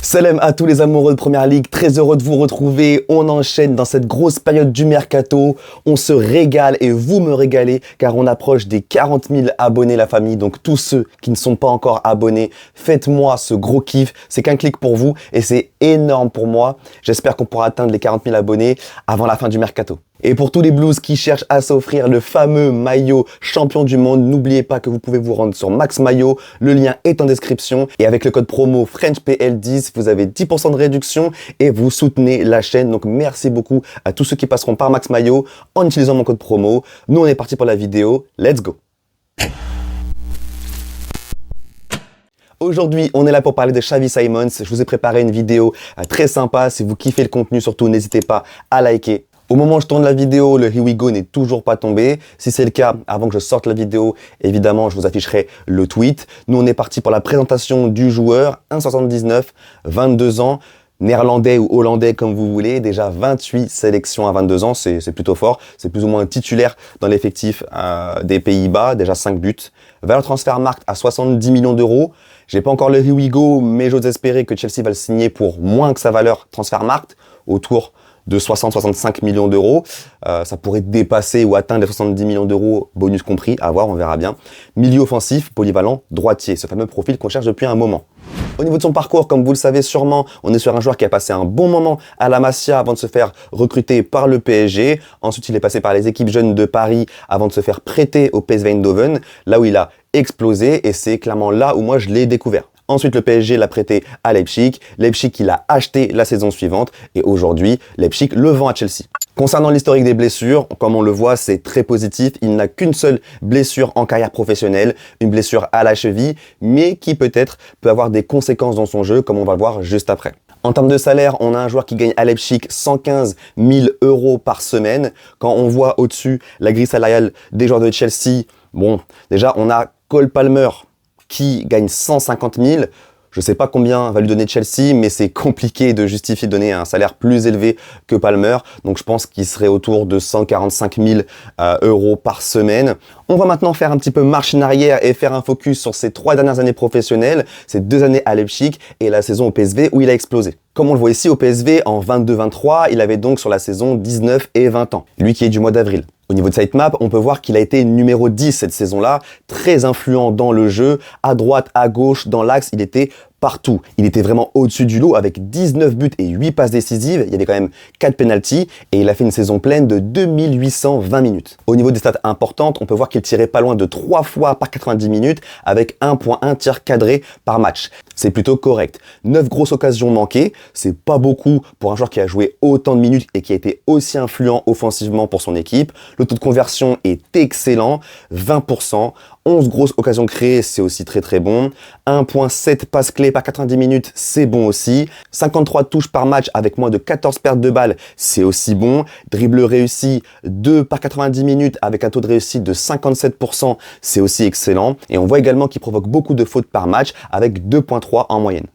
Salam à tous les amoureux de Première Ligue, très heureux de vous retrouver. On enchaîne dans cette grosse période du mercato. On se régale et vous me régalez car on approche des 40 000 abonnés la famille. Donc tous ceux qui ne sont pas encore abonnés, faites-moi ce gros kiff. C'est qu'un clic pour vous et c'est énorme pour moi. J'espère qu'on pourra atteindre les 40 000 abonnés avant la fin du mercato. Et pour tous les Blues qui cherchent à s'offrir le fameux maillot champion du monde, n'oubliez pas que vous pouvez vous rendre sur Max Maillot. Le lien est en description. Et avec le code promo FrenchPL10, vous avez 10% de réduction et vous soutenez la chaîne. Donc merci beaucoup à tous ceux qui passeront par Max Maillot en utilisant mon code promo. Nous, on est parti pour la vidéo. Let's go! Aujourd'hui, on est là pour parler de Xavi Simons. Je vous ai préparé une vidéo très sympa. Si vous kiffez le contenu, surtout, n'hésitez pas à liker. Au moment où je tourne la vidéo, le Here We Go n'est toujours pas tombé. Si c'est le cas, avant que je sorte la vidéo, évidemment, je vous afficherai le tweet. Nous, on est parti pour la présentation du joueur, 1,79, 22 ans, néerlandais ou hollandais comme vous voulez. Déjà 28 sélections à 22 ans, c'est plutôt fort. C'est plus ou moins un titulaire dans l'effectif des Pays-Bas, déjà 5 buts. Valeur Transfermarkt à 70 millions d'euros. J'ai pas encore le Here We Go, mais j'ose espérer que Chelsea va le signer pour moins que sa valeur Transfermarkt, autour de 60-65 millions d'euros. Ça pourrait dépasser ou atteindre les 70 millions d'euros, bonus compris, à voir, on verra bien. Milieu offensif, polyvalent, droitier, ce fameux profil qu'on cherche depuis un moment. Au niveau de son parcours, comme vous le savez sûrement, on est sur un joueur qui a passé un bon moment à la Masia avant de se faire recruter par le PSG. Ensuite, il est passé par les équipes jeunes de Paris avant de se faire prêter au PSV Eindhoven, là où il a explosé et c'est clairement là où moi je l'ai découvert. Ensuite, le PSG l'a prêté à Leipzig. Leipzig, il l'a acheté la saison suivante. Et aujourd'hui, Leipzig le vend à Chelsea. Concernant l'historique des blessures, comme on le voit, c'est très positif. Il n'a qu'une seule blessure en carrière professionnelle, une blessure à la cheville, mais qui peut-être peut avoir des conséquences dans son jeu, comme on va le voir juste après. En termes de salaire, on a un joueur qui gagne à Leipzig 115 000 euros par semaine. Quand on voit au-dessus la grille salariale des joueurs de Chelsea, bon, déjà, on a Cole Palmer, qui gagne 150 000. Je ne sais pas combien va lui donner Chelsea, mais c'est compliqué de justifier de donner un salaire plus élevé que Palmer. Donc je pense qu'il serait autour de 145 000 euros par semaine. On va maintenant faire un petit peu marche en arrière et faire un focus sur ses 3 dernières années professionnelles, ses 2 années à Leipzig et la saison au PSV où il a explosé. Comme on le voit ici au PSV, en 22-23, il avait donc sur la saison 19 et 20 ans, lui qui est du mois d'avril. Au niveau de sitemap, on peut voir qu'il a été numéro 10 cette saison-là, très influent dans le jeu, à droite, à gauche, dans l'axe, il était partout. Il était vraiment au-dessus du lot avec 19 buts et 8 passes décisives. Il y avait quand même 4 pénaltys et il a fait une saison pleine de 2820 minutes. Au niveau des stats importantes, on peut voir qu'il tirait pas loin de 3 fois par 90 minutes avec 1,1 tir cadré par match. C'est plutôt correct. 9 grosses occasions manquées, c'est pas beaucoup pour un joueur qui a joué autant de minutes et qui a été aussi influent offensivement pour son équipe. Le taux de conversion est excellent, 20%. 11 grosses occasions créées, c'est aussi très bon. 1,7 passes clés par 90 minutes, c'est bon aussi. 53 touches par match avec moins de 14 pertes de balles, c'est aussi bon. Dribble réussi, 2 par 90 minutes avec un taux de réussite de 57%, c'est aussi excellent. Et on voit également qu'il provoque beaucoup de fautes par match avec 2,3 en moyenne.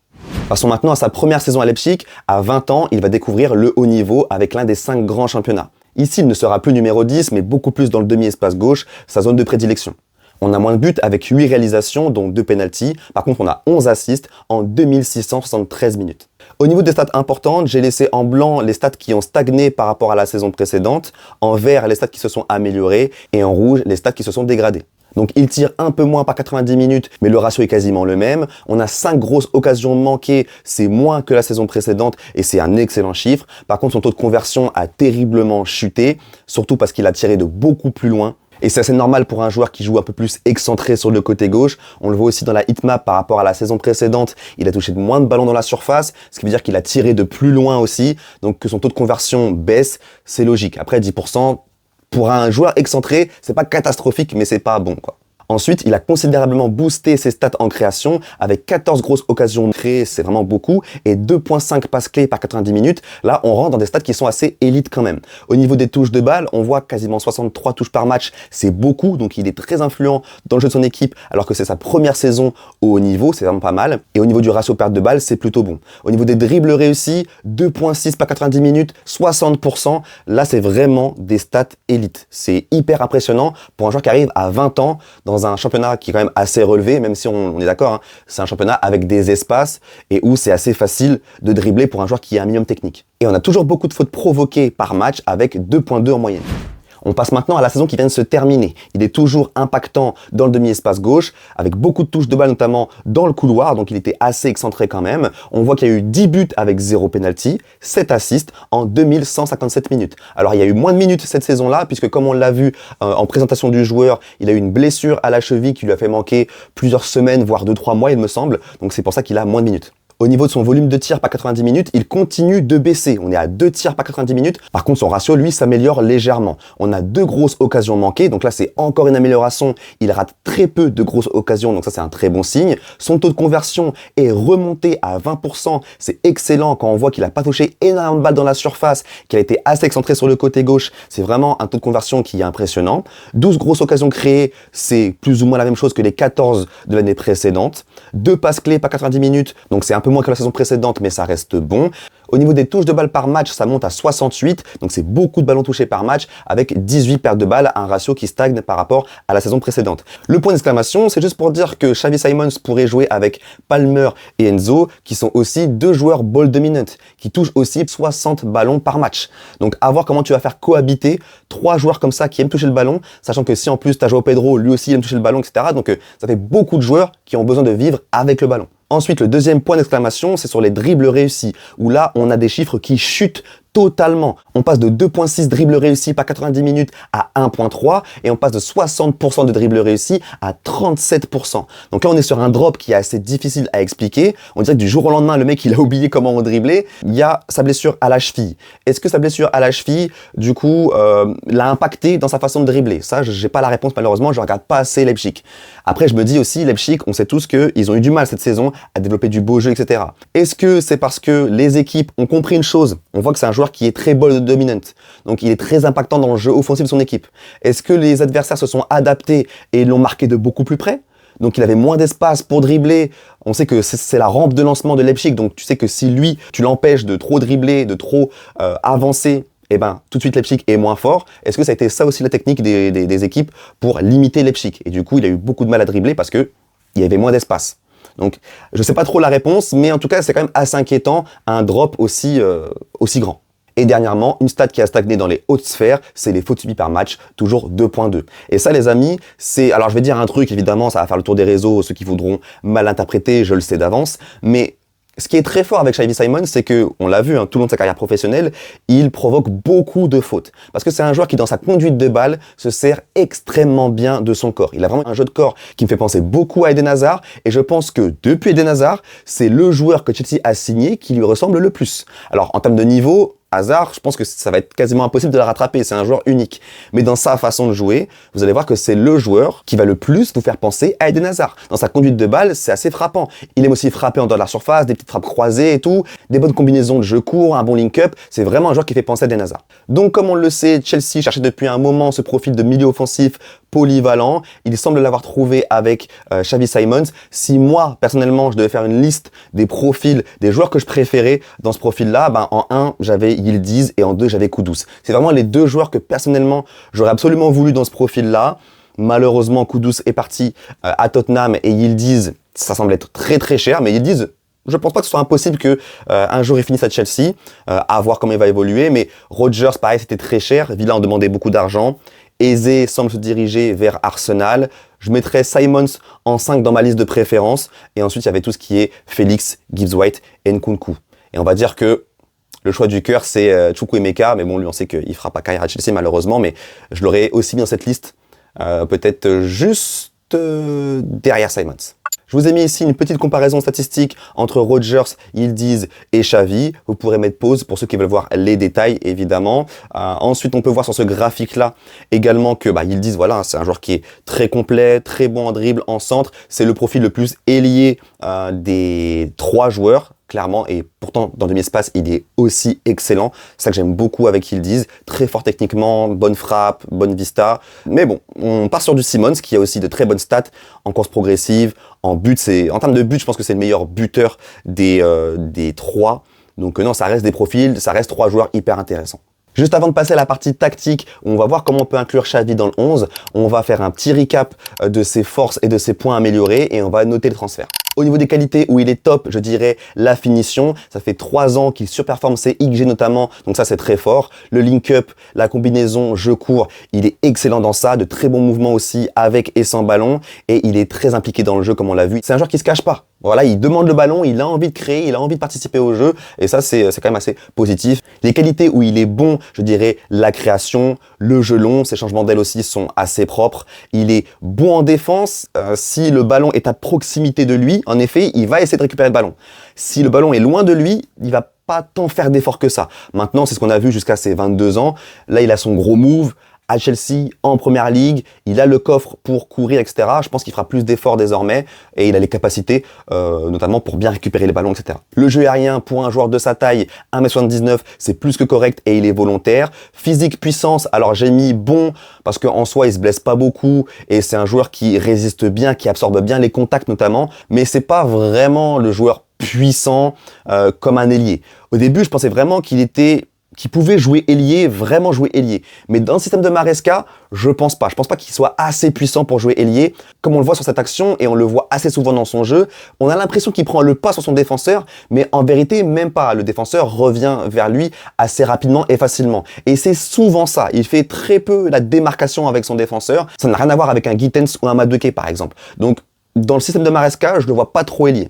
Passons maintenant à sa première saison à Leipzig. À 20 ans, il va découvrir le haut niveau avec l'un des 5 grands championnats. Ici, il ne sera plus numéro 10, mais beaucoup plus dans le demi-espace gauche, sa zone de prédilection. On a moins de buts avec 8 réalisations, dont 2 pénaltys. Par contre, on a 11 assists en 2673 minutes. Au niveau des stats importantes, j'ai laissé en blanc les stats qui ont stagné par rapport à la saison précédente, en vert les stats qui se sont améliorés et en rouge les stats qui se sont dégradés. Donc il tire un peu moins par 90 minutes, mais le ratio est quasiment le même. On a 5 grosses occasions manquées, c'est moins que la saison précédente et c'est un excellent chiffre. Par contre, son taux de conversion a terriblement chuté, surtout parce qu'il a tiré de beaucoup plus loin. Et c'est assez normal pour un joueur qui joue un peu plus excentré sur le côté gauche. On le voit aussi dans la hitmap par rapport à la saison précédente. Il a touché de moins de ballons dans la surface, ce qui veut dire qu'il a tiré de plus loin aussi. Donc que son taux de conversion baisse, c'est logique. Après 10%, pour un joueur excentré, c'est pas catastrophique, mais c'est pas bon, quoi. Ensuite, il a considérablement boosté ses stats en création avec 14 grosses occasions créées, c'est vraiment beaucoup, et 2,5 passes clés par 90 minutes. Là, on rentre dans des stats qui sont assez élites quand même. Au niveau des touches de balle, on voit quasiment 63 touches par match, c'est beaucoup, donc il est très influent dans le jeu de son équipe, alors que c'est sa première saison au haut niveau, c'est vraiment pas mal. Et au niveau du ratio perte de balle, c'est plutôt bon. Au niveau des dribbles réussis, 2,6 par 90 minutes, 60%, là c'est vraiment des stats élites. C'est hyper impressionnant pour un joueur qui arrive à 20 ans dans dans un championnat qui est quand même assez relevé, même si on est d'accord, hein, c'est un championnat avec des espaces et où c'est assez facile de dribbler pour un joueur qui a un minimum technique. Et on a toujours beaucoup de fautes provoquées par match avec 2,2 en moyenne. On passe maintenant à la saison qui vient de se terminer. Il est toujours impactant dans le demi-espace gauche, avec beaucoup de touches de balle, notamment dans le couloir, donc il était assez excentré quand même. On voit qu'il y a eu 10 buts avec 0 penalty, 7 assists en 2157 minutes. Alors il y a eu moins de minutes cette saison-là, puisque comme on l'a vu en présentation du joueur, il a eu une blessure à la cheville qui lui a fait manquer plusieurs semaines, voire 2-3 mois il me semble, donc c'est pour ça qu'il a moins de minutes. Au niveau de son volume de tir par 90 minutes, il continue de baisser. On est à 2 tirs par 90 minutes. Par contre, son ratio, lui, s'améliore légèrement. On a 2 grosses occasions manquées. Donc là, c'est encore une amélioration. Il rate très peu de grosses occasions. Donc ça, c'est un très bon signe. Son taux de conversion est remonté à 20%. C'est excellent quand on voit qu'il n'a pas touché énormément de balles dans la surface, qu'il a été assez excentré sur le côté gauche. C'est vraiment un taux de conversion qui est impressionnant. 12 grosses occasions créées, c'est plus ou moins la même chose que les 14 de l'année précédente. 2 passes clés par 90 minutes. Donc c'est un peu moins que la saison précédente, mais ça reste bon. Au niveau des touches de balles par match, ça monte à 68, donc c'est beaucoup de ballons touchés par match, avec 18 pertes de balles, un ratio qui stagne par rapport à la saison précédente. Le point d'exclamation, c'est juste pour dire que Xavi Simons pourrait jouer avec Palmer et Enzo, qui sont aussi 2 joueurs ball dominant, qui touchent aussi 60 ballons par match. Donc à voir comment tu vas faire cohabiter 3 joueurs comme ça qui aiment toucher le ballon, sachant que si en plus tu as Joao Pedro, lui aussi aime toucher le ballon, etc. Donc ça fait beaucoup de joueurs qui ont besoin de vivre avec le ballon. Ensuite, le deuxième point d'exclamation, c'est sur les dribbles réussis, où là, on a des chiffres qui chutent totalement. On passe de 2,6 dribbles réussis par 90 minutes à 1,3 et on passe de 60% de dribbles réussis à 37%. Donc là, on est sur un drop qui est assez difficile à expliquer. On dirait que du jour au lendemain, le mec, il a oublié comment on driblait. Il y a sa blessure à la cheville. Est-ce que sa blessure à la cheville, du coup, l'a impacté dans sa façon de dribbler? Ça, j'ai pas la réponse malheureusement, je regarde pas assez Leipzig. Après, je me dis aussi, Leipzig, on sait tous qu'ils ont eu du mal cette saison à développer du beau jeu, etc. Est-ce que c'est parce que les équipes ont compris une chose? On voit que c'est un joueur qui est très ball dominant, donc il est très impactant dans le jeu offensif de son équipe. Est-ce que les adversaires se sont adaptés et l'ont marqué de beaucoup plus près? Donc il avait moins d'espace pour dribbler. On sait que c'est la rampe de lancement de Leipzig, donc tu sais que si lui, tu l'empêches de trop dribbler, de trop avancer, eh ben, tout de suite Leipzig est moins fort. Est-ce que ça a été ça aussi la technique des équipes pour limiter Leipzig? Et du coup, il a eu beaucoup de mal à dribbler parce que il y avait moins d'espace. Donc, je sais pas trop la réponse, mais en tout cas, c'est quand même assez inquiétant, un drop aussi grand. Et dernièrement, une stat qui a stagné dans les hautes sphères, c'est les fautes subies par match, toujours 2,2. Et ça, les amis, c'est... Alors, je vais dire un truc, évidemment, ça va faire le tour des réseaux, ceux qui voudront mal interpréter, je le sais d'avance, mais ce qui est très fort avec Xavi Simons, c'est que, on l'a vu, hein, tout le long de sa carrière professionnelle, il provoque beaucoup de fautes. Parce que c'est un joueur qui, dans sa conduite de balle, se sert extrêmement bien de son corps. Il a vraiment un jeu de corps qui me fait penser beaucoup à Eden Hazard, et je pense que depuis Eden Hazard, c'est le joueur que Chelsea a signé qui lui ressemble le plus. Alors, en termes de niveau, Hazard, je pense que ça va être quasiment impossible de la rattraper, c'est un joueur unique. Mais dans sa façon de jouer, vous allez voir que c'est le joueur qui va le plus vous faire penser à Eden Hazard. Dans sa conduite de balle, c'est assez frappant. Il aime aussi frapper en dehors de la surface, des petites frappes croisées et tout, des bonnes combinaisons de jeu court, un bon link-up, c'est vraiment un joueur qui fait penser à Eden Hazard. Donc comme on le sait, Chelsea cherchait depuis un moment ce profil de milieu offensif polyvalent. Il semble l'avoir trouvé avec Xavi Simons. Si moi, personnellement, je devais faire une liste des profils, des joueurs que je préférais dans ce profil-là, ben, en 1, j'avais Yildiz et en 2, j'avais Kudus. C'est vraiment les 2 joueurs que personnellement, j'aurais absolument voulu dans ce profil-là. Malheureusement, Kudus est parti à Tottenham et Yildiz, ça semble être très très cher, mais Yildiz, je pense pas que ce soit impossible que un jour il finisse à Chelsea, à voir comment il va évoluer, mais Rodgers, pareil, c'était très cher. Villa en demandait beaucoup d'argent. Eze semble se diriger vers Arsenal. Je mettrais Simons en 5 dans ma liste de préférence. Et ensuite, il y avait tout ce qui est Félix, Gibbs-White et Nkunku. Et on va dire que le choix du cœur, c'est Chukwuemeka. Mais bon, lui, on sait qu'il fera pas carrière à Chelsea, malheureusement. Mais je l'aurais aussi mis dans cette liste, peut-être juste derrière Simons. Je vous ai mis ici une petite comparaison statistique entre Rodgers, Yildiz et Xavi. Vous pourrez mettre pause pour ceux qui veulent voir les détails, évidemment. Ensuite, on peut voir sur ce graphique-là également que Yildiz, voilà, c'est un joueur qui est très complet, très bon en dribble, en centre. C'est le profil le plus ailier des 3 joueurs, clairement, et pourtant dans demi-espace il est aussi excellent. C'est ça que j'aime beaucoup avec Yildiz, très fort techniquement, bonne frappe, bonne vista. Mais bon, on part sur du Simons qui a aussi de très bonnes stats en course progressive, en but. En termes de but, je pense que c'est le meilleur buteur des 3. Donc non, ça reste des profils, ça reste 3 joueurs hyper intéressants. Juste avant de passer à la partie tactique, où on va voir comment on peut inclure Xavi dans le 11, on va faire un petit recap de ses forces et de ses points améliorés et on va noter le transfert. Au niveau des qualités, où il est top, je dirais la finition. Ça fait 3 ans qu'il surperforme ses XG notamment, donc ça c'est très fort. Le link-up, la combinaison jeu-court, il est excellent dans ça. De très bons mouvements aussi avec et sans ballon. Et il est très impliqué dans le jeu comme on l'a vu. C'est un joueur qui se cache pas. Voilà, il demande le ballon, il a envie de créer, il a envie de participer au jeu. Et ça, c'est quand même assez positif. Les qualités où il est bon, je dirais la création, le jeu long, ses changements d'aile aussi sont assez propres. Il est bon en défense. Si le ballon est à proximité de lui, en effet, il va essayer de récupérer le ballon. Si le ballon est loin de lui, il va pas tant faire d'efforts que ça. Maintenant, c'est ce qu'on a vu jusqu'à ses 22 ans. Là, il a son gros move. À Chelsea, en Première Ligue, il a le coffre pour courir, etc. Je pense qu'il fera plus d'efforts désormais et il a les capacités, notamment pour bien récupérer les ballons, etc. Le jeu aérien, pour un joueur de sa taille, 1m79, c'est plus que correct et il est volontaire. Physique, puissance, alors j'ai mis bon parce qu'en soi, il se blesse pas beaucoup et c'est un joueur qui résiste bien, qui absorbe bien les contacts notamment, mais c'est pas vraiment le joueur puissant comme un ailier. Au début, je pensais vraiment qu'il pouvait jouer ailier, vraiment jouer ailier. Mais dans le système de Maresca, je pense pas. Je pense pas qu'il soit assez puissant pour jouer ailier. Comme on le voit sur cette action, et on le voit assez souvent dans son jeu, on a l'impression qu'il prend le pas sur son défenseur, mais en vérité, même pas. Le défenseur revient vers lui assez rapidement et facilement. Et c'est souvent ça. Il fait très peu la démarcation avec son défenseur. Ça n'a rien à voir avec un Gittens ou un Madueke, par exemple. Donc, dans le système de Maresca, je le vois pas trop ailier.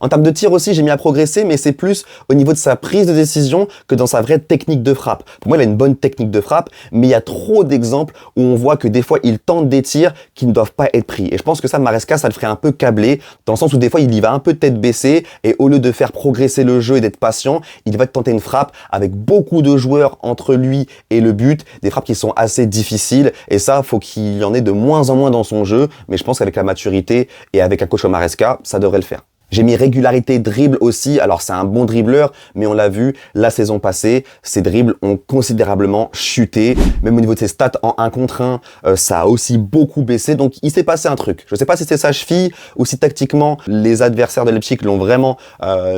En termes de tir aussi, j'ai mis à progresser, mais c'est plus au niveau de sa prise de décision que dans sa vraie technique de frappe. Pour moi, il a une bonne technique de frappe, mais il y a trop d'exemples où on voit que des fois, il tente des tirs qui ne doivent pas être pris. Et je pense que ça, Maresca, ça le ferait un peu câbler, dans le sens où des fois, il y va un peu tête baissée, et au lieu de faire progresser le jeu et d'être patient, il va tenter une frappe avec beaucoup de joueurs entre lui et le but, des frappes qui sont assez difficiles, et ça, faut qu'il y en ait de moins en moins dans son jeu, mais je pense qu'avec la maturité et avec un coach Maresca, ça devrait le faire. J'ai mis régularité dribble aussi. Alors c'est un bon dribbleur, mais on l'a vu la saison passée, ses dribbles ont considérablement chuté. Même au niveau de ses stats en 1 contre 1, ça a aussi beaucoup baissé. Donc il s'est passé un truc. Je ne sais pas si c'est sa cheville ou si tactiquement les adversaires de Leipzig l'ont vraiment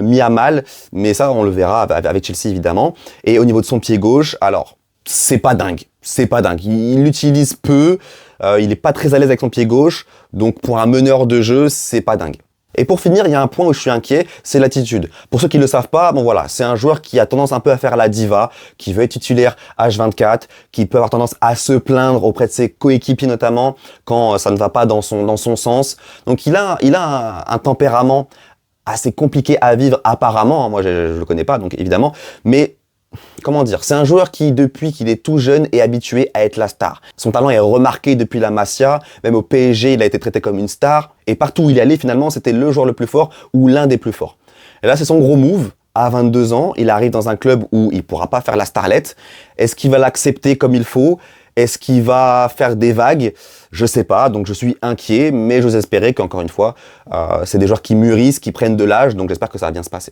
mis à mal, mais ça on le verra avec Chelsea évidemment. Et au niveau de son pied gauche, alors c'est pas dingue. C'est pas dingue. Il l'utilise peu. Il est pas très à l'aise avec son pied gauche. Donc pour un meneur de jeu, c'est pas dingue. Et pour finir, il y a un point où je suis inquiet, c'est l'attitude. Pour ceux qui ne le savent pas, bon voilà, c'est un joueur qui a tendance un peu à faire la diva, qui veut être titulaire H24, qui peut avoir tendance à se plaindre auprès de ses coéquipiers notamment quand ça ne va pas dans son sens. Donc il a un tempérament assez compliqué à vivre apparemment. Moi, je le connais pas, donc évidemment, mais comment dire, c'est un joueur qui, depuis qu'il est tout jeune, est habitué à être la star. Son talent est remarqué depuis la Masia, même au PSG, il a été traité comme une star, et partout où il allait, finalement, c'était le joueur le plus fort ou l'un des plus forts. Et là, c'est son gros move. À 22 ans, il arrive dans un club où il pourra pas faire la starlette. Est-ce qu'il va l'accepter comme il faut? Est-ce qu'il va faire des vagues? Je sais pas, donc je suis inquiet, mais j'ose espérer qu'encore une fois, c'est des joueurs qui mûrissent, qui prennent de l'âge, donc j'espère que ça va bien se passer.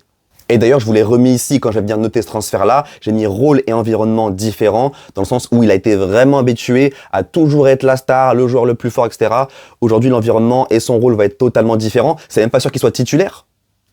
Et d'ailleurs, je vous l'ai remis ici quand je vais bien noter ce transfert-là. J'ai mis rôle et environnement différents, dans le sens où il a été vraiment habitué à toujours être la star, le joueur le plus fort, etc. Aujourd'hui, l'environnement et son rôle va être totalement différents. C'est même pas sûr qu'il soit titulaire.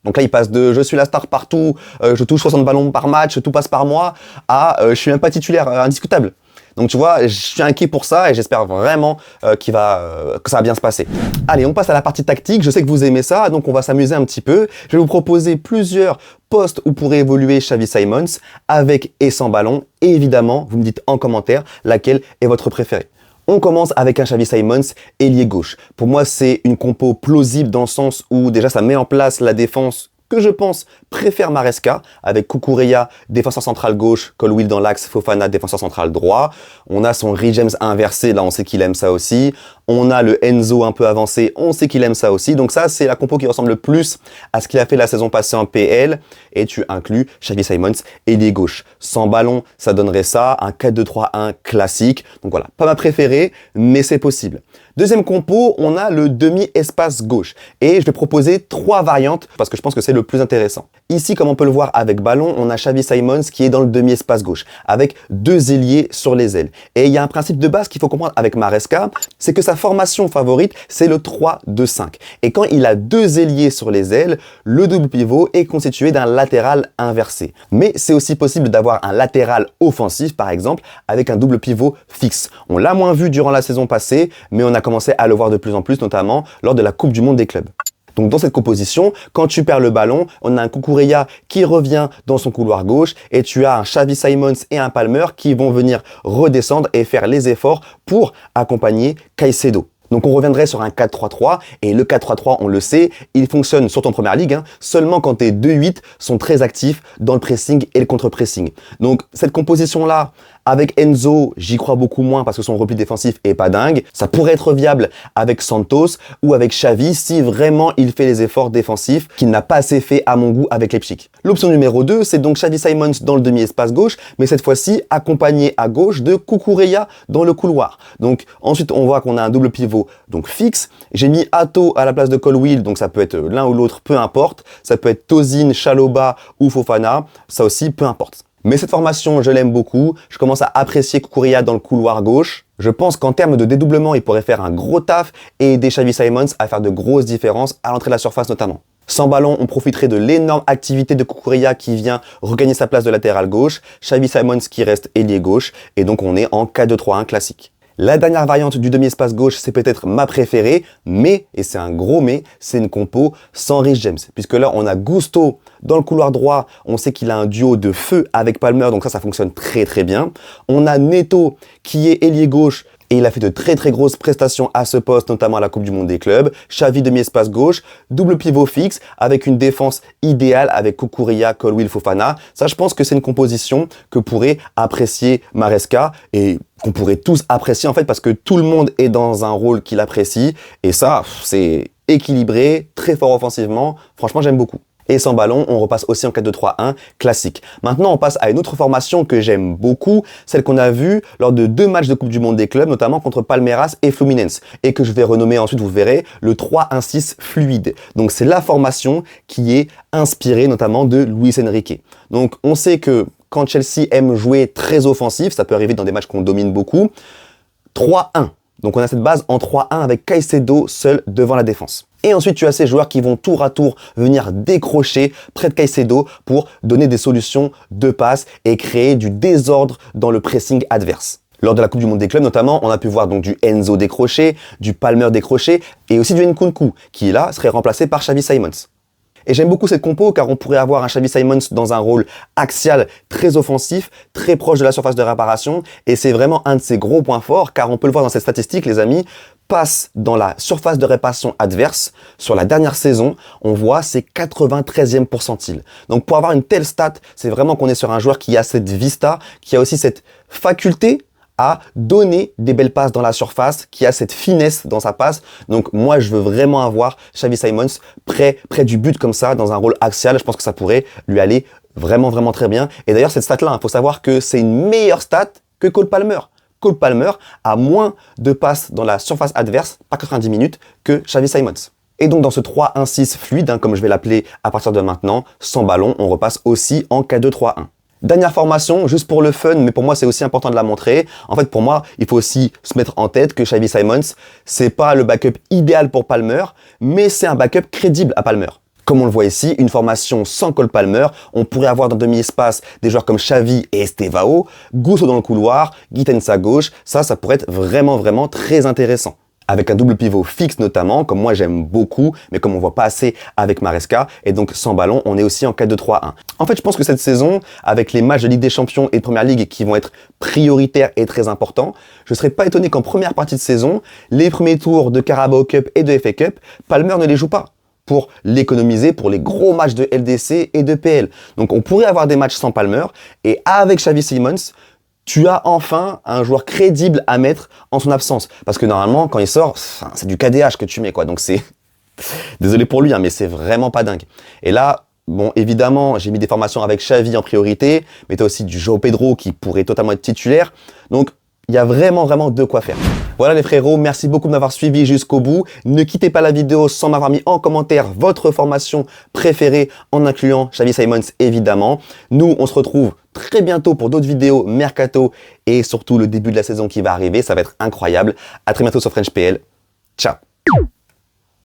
Donc là, il passe de « je suis la star partout, je touche 60 ballons par match, tout passe par moi » à « je suis même pas titulaire, indiscutable ». Donc tu vois, je suis inquiet pour ça et j'espère vraiment que ça va bien se passer. Allez, on passe à la partie tactique. Je sais que vous aimez ça, donc on va s'amuser un petit peu. Je vais vous proposer plusieurs postes où pourrait évoluer Xavi Simons, avec et sans ballon. Et évidemment, vous me dites en commentaire laquelle est votre préféré. On commence avec un Xavi Simons, ailier gauche. Pour moi, c'est une compo plausible dans le sens où déjà ça met en place la défense que je pense préfère Maresca, avec Cucurella, défenseur central gauche, Colwill dans l'axe, Fofana, défenseur central droit. On a son Reece James inversé, là on sait qu'il aime ça aussi. On a le Enzo un peu avancé, on sait qu'il aime ça aussi. Donc ça, c'est la compo qui ressemble le plus à ce qu'il a fait la saison passée en PL. Et tu inclus Xavi Simons, ailier gauche. Sans ballon, ça donnerait ça, un 4-2-3-1 classique. Donc voilà, pas ma préférée, mais c'est possible. Deuxième compo, on a le demi-espace gauche. Et je vais proposer 3 variantes parce que je pense que c'est le plus intéressant. Ici, comme on peut le voir avec ballon, on a Xavi Simons qui est dans le demi-espace gauche, avec 2 ailiers sur les ailes. Et il y a un principe de base qu'il faut comprendre avec Maresca, c'est que sa formation favorite, c'est le 3-2-5. Et quand il a deux ailiers sur les ailes, le double pivot est constitué d'un latéral inversé. Mais c'est aussi possible d'avoir un latéral offensif, par exemple, avec un double pivot fixe. On l'a moins vu durant la saison passée, mais on a commencé à le voir de plus en plus, notamment lors de la Coupe du Monde des clubs. Donc dans cette composition, quand tu perds le ballon, on a un Cucurella qui revient dans son couloir gauche et tu as un Xavi Simons et un Palmer qui vont venir redescendre et faire les efforts pour accompagner Caicedo. Donc on reviendrait sur un 4-3-3 et le 4-3-3, on le sait, il fonctionne surtout en première ligue, seulement quand tes 2-8 sont très actifs dans le pressing et le contre-pressing. Donc cette composition-là, avec Enzo, j'y crois beaucoup moins parce que son repli défensif est pas dingue. Ça pourrait être viable avec Santos ou avec Xavi si vraiment il fait les efforts défensifs qu'il n'a pas assez fait à mon goût avec Leipzig. L'option numéro 2, c'est donc Xavi Simons dans le demi-espace gauche, mais cette fois-ci accompagné à gauche de Cucurella dans le couloir. Donc ensuite on voit qu'on a un double pivot donc fixe. J'ai mis Hato à la place de Colwill, donc ça peut être l'un ou l'autre, peu importe. Ça peut être Tosin, Chalobah ou Fofana, ça aussi peu importe. Mais cette formation, je l'aime beaucoup. Je commence à apprécier Cucurella dans le couloir gauche. Je pense qu'en termes de dédoublement, il pourrait faire un gros taf et aider Xavi Simons à faire de grosses différences à l'entrée de la surface notamment. Sans ballon, on profiterait de l'énorme activité de Cucurella qui vient regagner sa place de latéral gauche, Xavi Simons qui reste ailier gauche, et donc on est en 4-2-3-1 classique. La dernière variante du demi-espace gauche, c'est peut-être ma préférée, mais, et c'est un gros mais, c'est une compo sans Reece James. Puisque là, on a Gusto dans le couloir droit, on sait qu'il a un duo de feu avec Palmer, donc ça fonctionne très très bien. On a Neto qui est ailier gauche, et il a fait de très très grosses prestations à ce poste, notamment à la Coupe du Monde des clubs. Xavi demi-espace gauche, double pivot fixe, avec une défense idéale avec Cucurella, Colwill, Fofana. Ça, je pense que c'est une composition que pourrait apprécier Maresca et qu'on pourrait tous apprécier en fait parce que tout le monde est dans un rôle qu'il apprécie. Et ça, c'est équilibré, très fort offensivement. Franchement, j'aime beaucoup. Et sans ballon, on repasse aussi en 4-2-3-1 classique. Maintenant, on passe à une autre formation que j'aime beaucoup, celle qu'on a vue lors de 2 matchs de Coupe du Monde des clubs, notamment contre Palmeiras et Fluminense, et que je vais renommer ensuite, vous verrez, le 3-1-6 fluide. Donc c'est la formation qui est inspirée notamment de Luis Enrique. Donc on sait que quand Chelsea aime jouer très offensif, ça peut arriver dans des matchs qu'on domine beaucoup, 3-1. Donc on a cette base en 3-1 avec Caicedo seul devant la défense. Et ensuite, tu as ces joueurs qui vont tour à tour venir décrocher près de Caicedo pour donner des solutions de passe et créer du désordre dans le pressing adverse. Lors de la Coupe du Monde des clubs notamment, on a pu voir donc du Enzo décroché, du Palmer décroché et aussi du Nkunku qui là serait remplacé par Xavi Simons. Et j'aime beaucoup cette compo car on pourrait avoir un Xavi Simons dans un rôle axial très offensif, très proche de la surface de réparation et c'est vraiment un de ses gros points forts car on peut le voir dans cette statistique les amis, passe dans la surface de réparation adverse. Sur la dernière saison, on voit c'est 93e pourcentile. Donc pour avoir une telle stat, c'est vraiment qu'on est sur un joueur qui a cette vista, qui a aussi cette faculté à donner des belles passes dans la surface, qui a cette finesse dans sa passe. Donc moi, je veux vraiment avoir Xavi Simons près du but comme ça, dans un rôle axial. Je pense que ça pourrait lui aller vraiment, vraiment très bien. Et d'ailleurs, cette stat-là, il faut savoir que c'est une meilleure stat que Cole Palmer. Cole Palmer a moins de passes dans la surface adverse par 90 minutes que Xavi Simons. Et donc dans ce 3-1-6 fluide, comme je vais l'appeler à partir de maintenant, sans ballon, on repasse aussi en 4-2-3-1. Dernière formation, juste pour le fun, mais pour moi c'est aussi important de la montrer. En fait pour moi, il faut aussi se mettre en tête que Xavi Simons, c'est pas le backup idéal pour Palmer, mais c'est un backup crédible à Palmer. Comme on le voit ici, une formation sans Cole Palmer, on pourrait avoir dans demi-espace des joueurs comme Xavi et Estevao, Gusto dans le couloir, Gittens à gauche, ça pourrait être vraiment, vraiment très intéressant. Avec un double pivot fixe notamment, comme moi j'aime beaucoup, mais comme on voit pas assez avec Maresca, et donc sans ballon, on est aussi en 4-2-3-1. En fait, je pense que cette saison, avec les matchs de Ligue des Champions et de Première Ligue qui vont être prioritaires et très importants, je serais pas étonné qu'en première partie de saison, les premiers tours de Carabao Cup et de FA Cup, Palmer ne les joue pas pour l'économiser pour les gros matchs de LDC et de PL. Donc on pourrait avoir des matchs sans Palmer, et avec Xavi Simons, tu as enfin un joueur crédible à mettre en son absence. Parce que normalement, quand il sort, c'est du KDH que tu mets, quoi. Donc c'est... Désolé pour lui, mais c'est vraiment pas dingue. Et là, bon, évidemment, j'ai mis des formations avec Xavi en priorité, mais tu as aussi du João Pedro qui pourrait totalement être titulaire. Donc, Il y a vraiment de quoi faire. Voilà les frérots, merci beaucoup de m'avoir suivi jusqu'au bout. Ne quittez pas la vidéo sans m'avoir mis en commentaire votre formation préférée en incluant Xavi Simons évidemment. Nous, on se retrouve très bientôt pour d'autres vidéos mercato et surtout le début de la saison qui va arriver. Ça va être incroyable. À très bientôt sur FrenchPL. Ciao.